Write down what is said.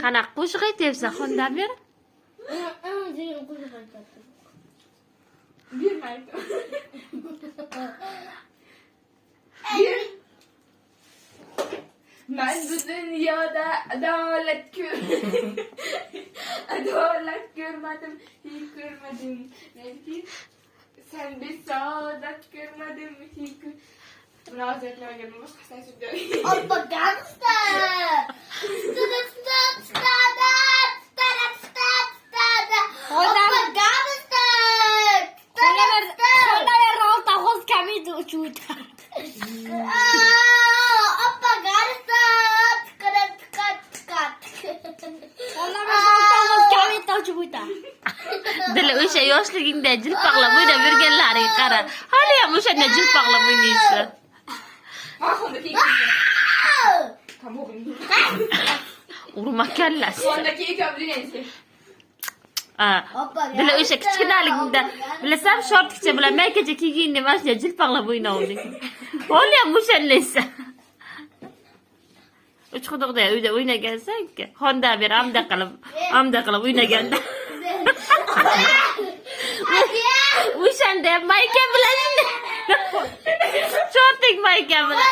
Qanaqa qo'shiq aytyapsan, Xonda ber? Degan qo'shiq aytyapti. Bermaydi. Bir. Ben bu dünyada adalet adalet görmedim, hiç görmedim. Belki sen bir saadet görmedim, hiç görmedim. Münazirler gelmiş, başka sen söyle. Propaganda. Xonda ber olta hoz kamid uçuta. Dili o'sha yoshligingda jilpaqlab o'ynab yurganlaring qara. Hali ham o'shanda jilpaqlab o'ynaysan. Tamam. Urma kallasi. Sondaki ilk ömrü Dili o'sha kichkinaligingda bilasam, shortgacha bilan maykacha kiyganda mana shunday jilpaqlab o'ynavding. Hali ham o'shandaysan. Uch quduqda uyda o'ynagansan-ku. Xonda ber amda qilib o'ynaganda. O'shanda mayka bilan shorting mayka bilan.